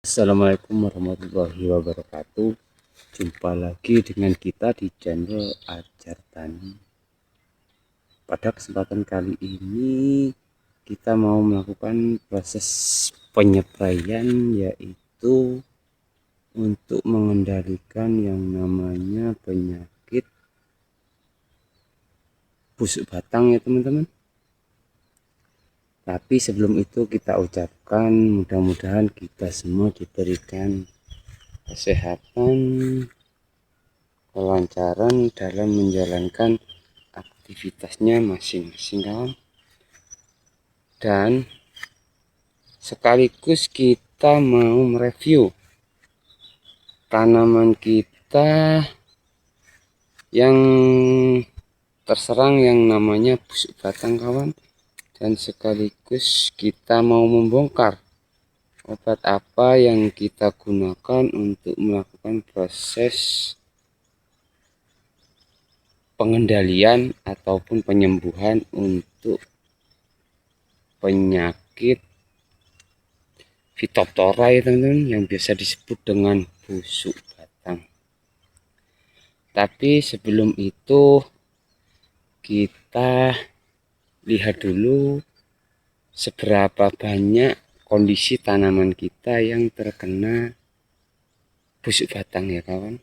Assalamualaikum warahmatullahi wabarakatuh. Jumpa lagi dengan kita di channel Ajar Tani. Pada kesempatan kali ini kita mau melakukan proses penyepraian, yaitu untuk mengendalikan yang namanya penyakit busuk batang ya teman-teman. Tapi sebelum itu kita ucapkan mudah-mudahan kita semua diberikan kesehatan, kelancaran dalam menjalankan aktivitasnya masing-masing kawan. Dan sekaligus kita mau mereview tanaman kita yang terserang yang namanya busuk batang kawan, dan sekaligus kita mau membongkar obat apa yang kita gunakan untuk melakukan proses pengendalian ataupun penyembuhan untuk penyakit Phytophthora ya teman-teman, yang biasa disebut dengan busuk batang. Tapi sebelum itu kita lihat dulu seberapa banyak kondisi tanaman kita yang terkena busuk batang ya kawan.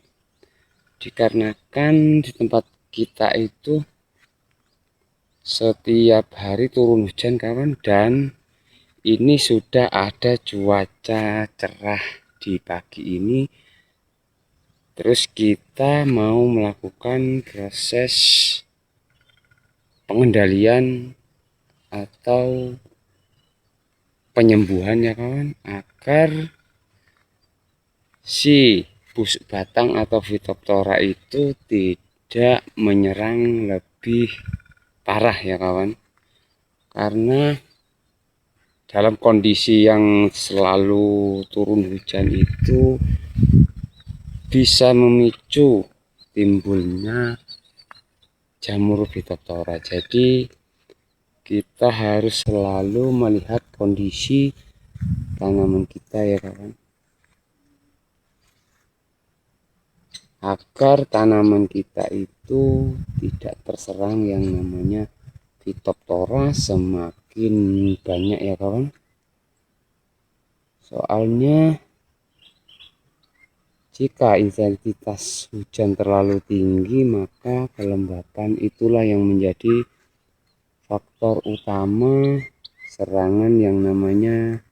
Dikarenakan di tempat kita itu setiap hari turun hujan kawan, dan ini sudah ada cuaca cerah di pagi ini. Terus kita mau melakukan proses pengendalian atau penyembuhan ya kawan, agar si busuk batang atau Phytophthora itu tidak menyerang lebih parah ya kawan. Karena dalam kondisi yang selalu turun hujan itu bisa memicu timbulnya jamur Phytophthora. Jadi kita harus selalu melihat kondisi tanaman kita ya kawan, agar tanaman kita itu tidak terserang yang namanya Phytophthora semakin banyak ya kawan. Soalnya jika intensitas hujan terlalu tinggi, maka kelembapan itulah yang menjadi faktor utama serangan yang namanya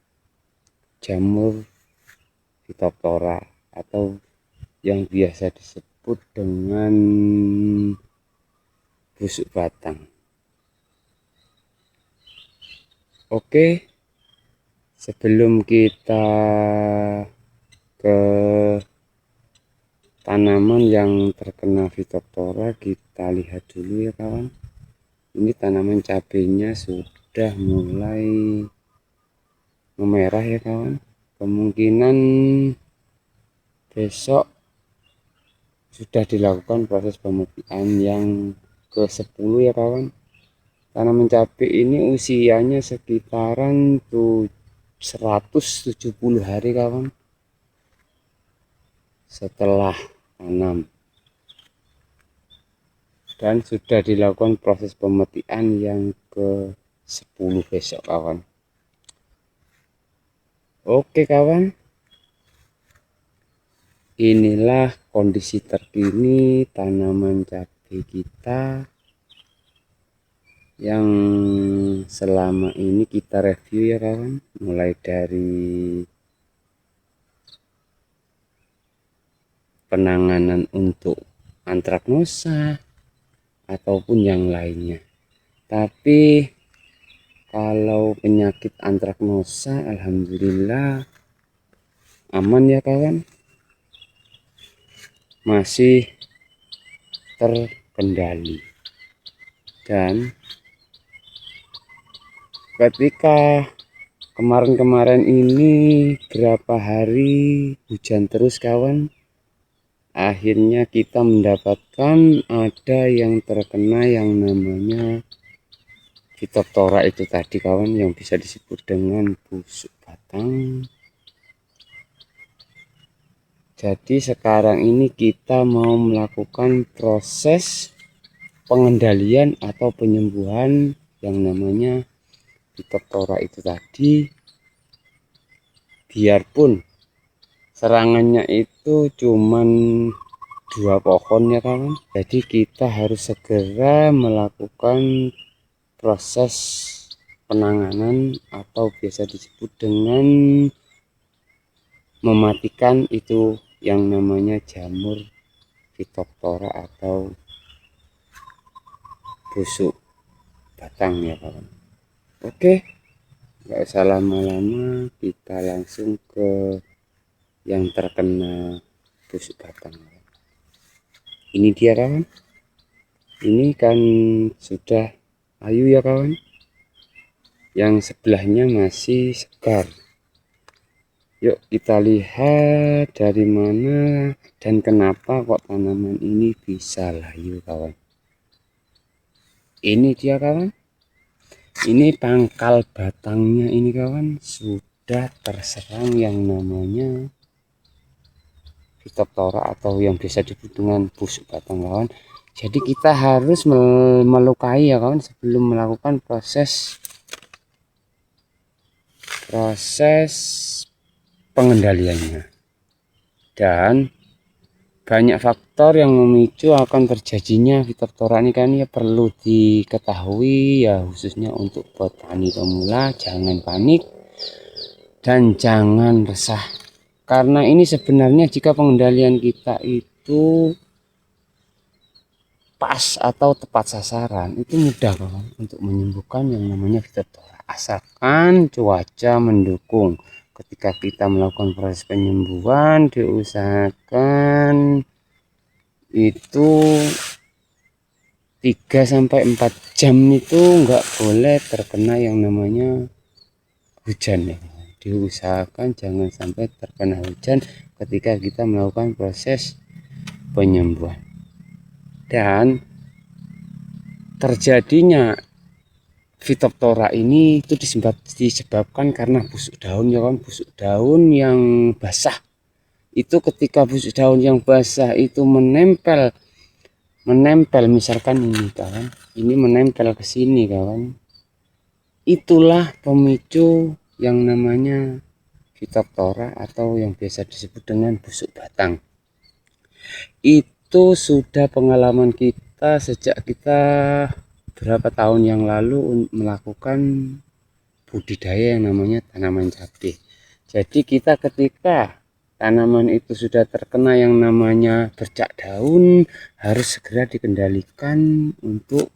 jamur Phytophthora atau yang biasa disebut dengan busuk batang. Oke, sebelum kita ke tanaman yang terkena Phytophthora, kita lihat dulu ya kawan. Ini tanaman cabenya sudah mulai memerah ya kawan. Kemungkinan besok sudah dilakukan proses pemutihan yang ke-10 ya kawan. Tanaman cabai ini usianya sekitaran 170 hari kawan setelah tanam, dan sudah dilakukan proses pemetian yang ke-10 besok kawan. Oke kawan, inilah kondisi terkini tanaman cabai kita yang selama ini kita review ya kawan, mulai dari penanganan untuk antraknosa ataupun yang lainnya. Tapi kalau penyakit antraknosa alhamdulillah aman ya kawan, masih terkendali. Dan ketika kemarin-kemarin ini berapa hari hujan terus kawan, akhirnya kita mendapatkan ada yang terkena yang namanya Phytophthora itu tadi kawan, yang bisa disebut dengan busuk batang. Jadi sekarang ini kita mau melakukan proses pengendalian atau penyembuhan yang namanya Phytophthora itu tadi. Biarpun serangannya itu cuman 2 pohon ya kawan, jadi kita harus segera melakukan proses penanganan atau biasa disebut dengan mematikan itu yang namanya jamur Phytophthora atau busuk batang ya kawan. Oke, nggak usah lama-lama, kita langsung ke yang terkena busuk batang. Ini dia kawan, ini kan sudah ayu ya kawan, yang sebelahnya masih segar. Yuk kita lihat dari mana dan kenapa kok tanaman ini bisa layu kawan. Ini dia kawan, ini pangkal batangnya ini kawan sudah terserang yang namanya Phytophthora atau yang biasa disebut dengan busuk batang kawan. Jadi kita harus melukai ya kawan sebelum melakukan proses pengendaliannya. Dan banyak faktor yang memicu akan terjadinya Phytophthora ini kan ya, perlu diketahui ya, khususnya untuk petani pemula. Jangan panik dan jangan resah, karena ini sebenarnya jika pengendalian kita itu pas atau tepat sasaran itu mudah kawan untuk menyembuhkan yang namanya Phytophthora, asalkan cuaca mendukung. Ketika kita melakukan proses penyembuhan, diusahakan itu 3-4 jam itu enggak boleh terkena yang namanya hujan ya. Diusahakan jangan sampai terkena hujan ketika kita melakukan proses penyembuhan. Dan terjadinya Phytophthora ini itu disebabkan karena busuk daun ya kan, busuk daun yang basah. Itu ketika busuk daun yang basah itu menempel misalkan ini kawan, ini menempel ke sini kawan, itulah pemicu yang namanya Phytophthora atau yang biasa disebut dengan busuk batang. Itu sudah pengalaman kita sejak kita berapa tahun yang lalu melakukan budidaya yang namanya tanaman cabai. Jadi kita ketika tanaman itu sudah terkena yang namanya bercak daun, harus segera dikendalikan untuk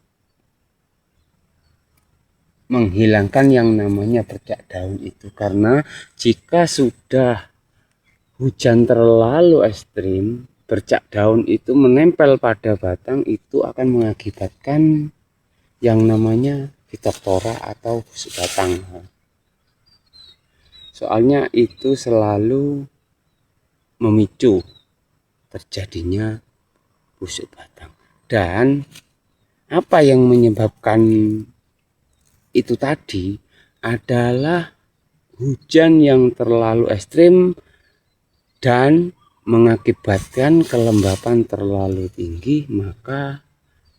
menghilangkan yang namanya bercak daun itu. Karena jika sudah hujan terlalu ekstrim, bercak daun itu menempel pada batang, itu akan mengakibatkan yang namanya Phytophthora atau busuk batang. Soalnya itu selalu memicu terjadinya busuk batang. Dan apa yang menyebabkan itu tadi adalah hujan yang terlalu ekstrim dan mengakibatkan kelembapan terlalu tinggi, maka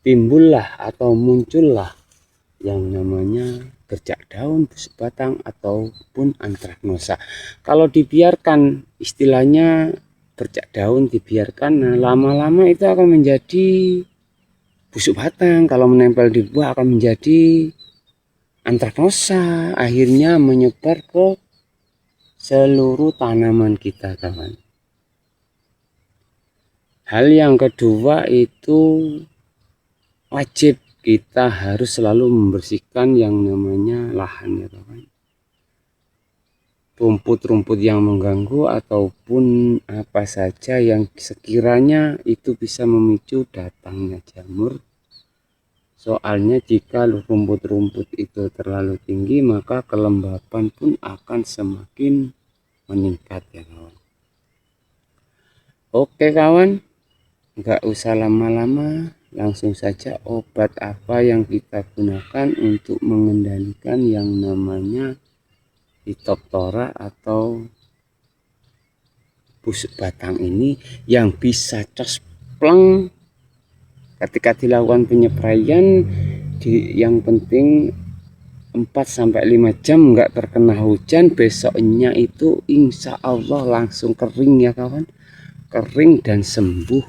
timbullah atau muncullah yang namanya bercak daun, busuk batang ataupun antraknosa. Kalau dibiarkan, istilahnya bercak daun dibiarkan, lama-lama itu akan menjadi busuk batang. Kalau menempel di buah akan menjadi antraknosa, akhirnya menyebar ke seluruh tanaman kita kawan. Hal yang kedua itu wajib kita harus selalu membersihkan yang namanya lahan ya kawan. Rumput-rumput yang mengganggu ataupun apa saja yang sekiranya itu bisa memicu datangnya jamur. Soalnya jika rumput-rumput itu terlalu tinggi, maka kelembapan pun akan semakin meningkat ya kawan. Oke kawan, nggak usah lama-lama, langsung saja obat apa yang kita gunakan untuk mengendalikan yang namanya Phytophthora atau busuk batang ini yang bisa cospleng ketika dilakukan penyepraian. Yang penting 4-5 jam nggak terkena hujan, besoknya itu insya Allah langsung kering ya kawan, kering dan sembuh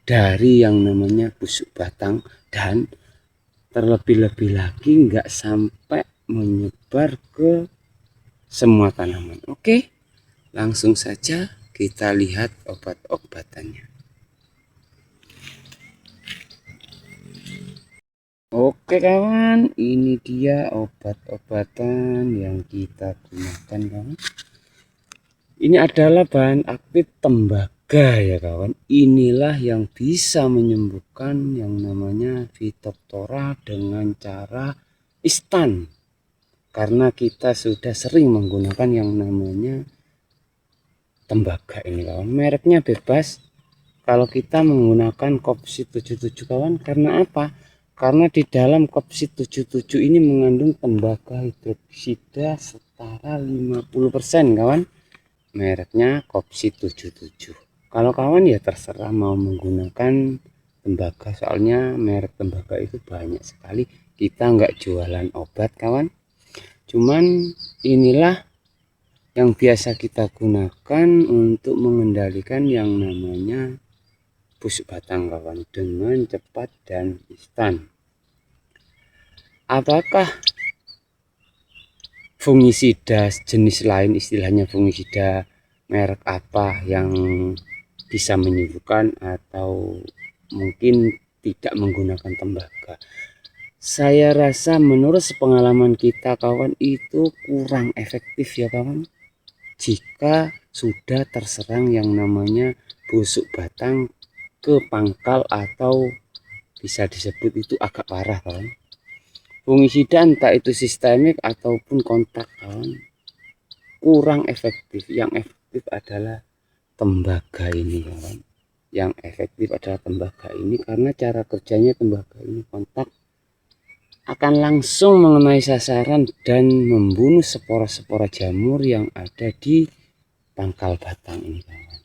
dari yang namanya busuk batang, dan terlebih-lebih lagi nggak sampai menyebar ke semua tanaman. Oke, langsung saja kita lihat obat-obatannya. Oke kawan, ini dia obat-obatan yang kita gunakan kawan. Ini adalah bahan aktif tembaga ya kawan. Inilah yang bisa menyembuhkan yang namanya Phytophthora dengan cara instan. Karena kita sudah sering menggunakan yang namanya tembaga ini kawan. Mereknya bebas. Kalau kita menggunakan Kopsid 77 kawan, karena apa? Karena di dalam Kopsid 77 ini mengandung tembaga hidroksida setara 50% kawan. Mereknya Kopsid 77. Kalau kawan ya terserah mau menggunakan tembaga, soalnya merek tembaga itu banyak sekali. Kita nggak jualan obat kawan, cuman inilah yang biasa kita gunakan untuk mengendalikan yang namanya busuk batang kawan dengan cepat dan instan. Apakah fungisida jenis lain, istilahnya fungisida merek apa yang bisa menyembuhkan atau mungkin tidak menggunakan tembaga? Saya rasa menurut pengalaman kita kawan itu kurang efektif ya kawan, jika sudah terserang yang namanya busuk batang ke pangkal atau bisa disebut itu agak parah kawan. Fungisida entah itu sistemik ataupun kontak kawan, kurang efektif. Yang efektif adalah tembaga ini kawan. Yang efektif adalah tembaga ini karena cara kerjanya tembaga ini kontak akan langsung mengenai sasaran dan membunuh spora-spora jamur yang ada di pangkal batang ini kawan.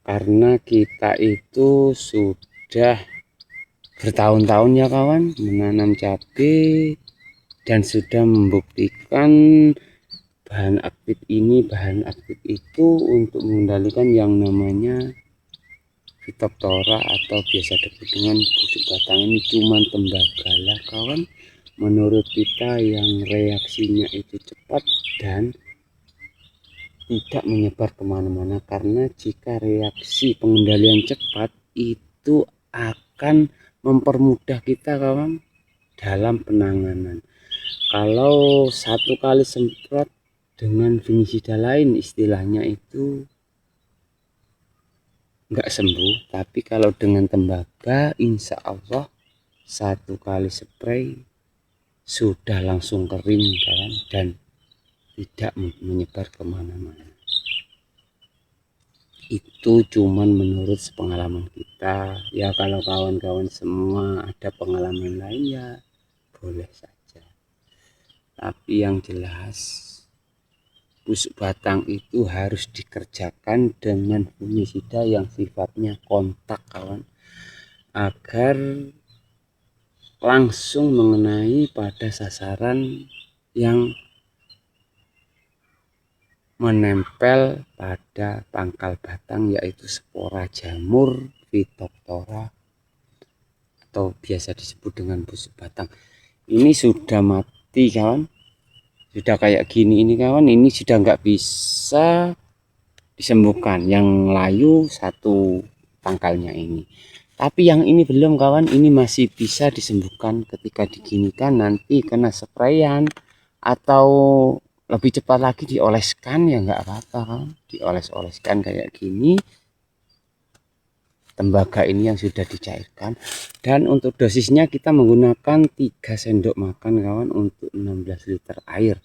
Karena kita itu sudah bertahun-tahun ya kawan menanam cabai dan sudah membuktikan bahan aktif ini, bahan aktif itu untuk mengendalikan yang namanya Phytophthora atau biasa disebut dengan busuk batang ini. Cuman tembaga lah kawan, menurut kita yang reaksinya itu cepat dan tidak menyebar kemana-mana, karena jika reaksi pengendalian cepat itu akan mempermudah kita kawan dalam penanganan. Kalau satu kali semprot dengan fungisida lain istilahnya itu nggak sembuh, tapi kalau dengan tembaga insya Allah satu kali spray sudah langsung kering kawan dan tidak menyebar kemana-mana. Itu cuman menurut pengalaman kita ya. Kalau kawan-kawan semua ada pengalaman lain ya boleh saja, tapi yang jelas busuk batang itu harus dikerjakan dengan fungisida yang sifatnya kontak kawan, agar langsung mengenai pada sasaran yang menempel pada pangkal batang, yaitu spora jamur Phytophthora atau biasa disebut dengan busuk batang. Ini sudah mati kawan, sudah kayak gini ini kawan, ini sudah nggak bisa disembuhkan. Yang layu satu pangkalnya ini, tapi yang ini belum kawan, ini masih bisa disembuhkan ketika diginikan, nanti kena sprayan atau lebih cepat lagi dioleskan ya nggak apa-apa kan, dioles-oleskan kayak gini tembaga ini yang sudah dicairkan. Dan untuk dosisnya kita menggunakan 3 sendok makan kawan untuk 16 liter air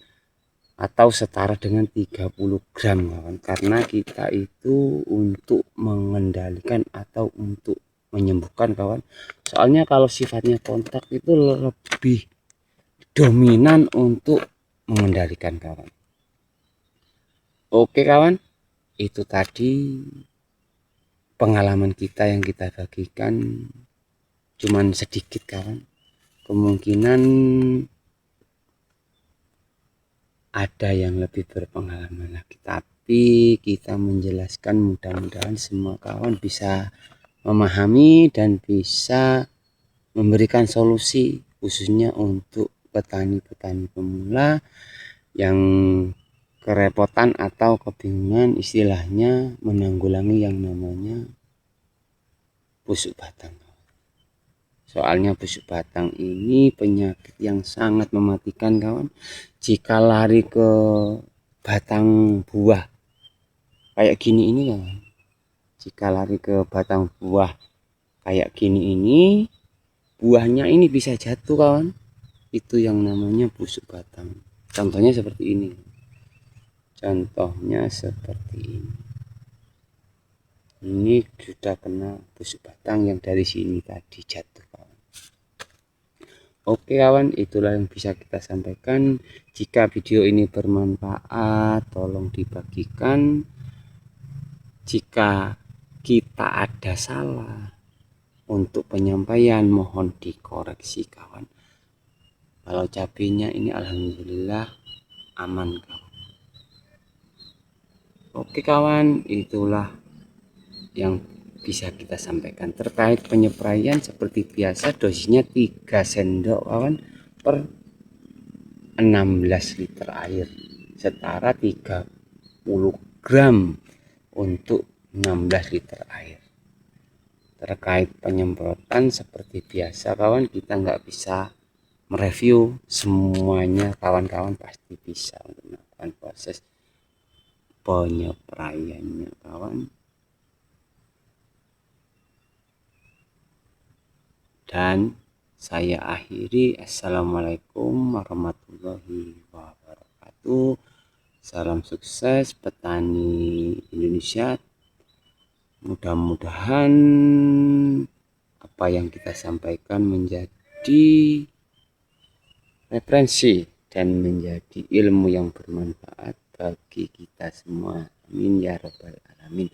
atau setara dengan 30 gram kawan, karena kita itu untuk mengendalikan atau untuk menyembuhkan kawan. Soalnya kalau sifatnya kontak itu lebih dominan untuk mengendalikan kawan. Oke kawan, itu tadi pengalaman kita yang kita bagikan, cuman sedikit kawan. Kemungkinan ada yang lebih berpengalaman lagi, tapi kita menjelaskan mudah-mudahan semua kawan bisa memahami dan bisa memberikan solusi, khususnya untuk petani-petani pemula yang kerepotan atau kebingungan istilahnya menanggulangi yang namanya busuk batang. Soalnya busuk batang ini penyakit yang sangat mematikan kawan. Jika lari ke batang buah kayak gini ini kawan, jika lari ke batang buah kayak gini ini, buahnya ini bisa jatuh kawan. Itu yang namanya busuk batang. Contohnya seperti ini. Contohnya seperti ini. Ini sudah kena busuk batang yang dari sini tadi jatuh kawan. Oke kawan, itulah yang bisa kita sampaikan. Jika video ini bermanfaat, tolong dibagikan. Jika kita ada salah untuk penyampaian, mohon dikoreksi kawan. Kalau cabenya ini alhamdulillah aman kawan. Oke kawan, itulah yang bisa kita sampaikan terkait penyepraian. Seperti biasa, dosisnya 3 sendok kawan per 16 liter air, setara 30 gram untuk 16 liter air. Terkait penyemprotan seperti biasa kawan, kita nggak bisa mereview semuanya, kawan-kawan pasti bisa untuk melakukan proses penyepraiannya kawan. Dan saya akhiri, assalamualaikum warahmatullahi wabarakatuh. Salam sukses petani Indonesia. Mudah-mudahan apa yang kita sampaikan menjadi referensi dan menjadi ilmu yang bermanfaat bagi kita semua. Amin ya rabbal alamin.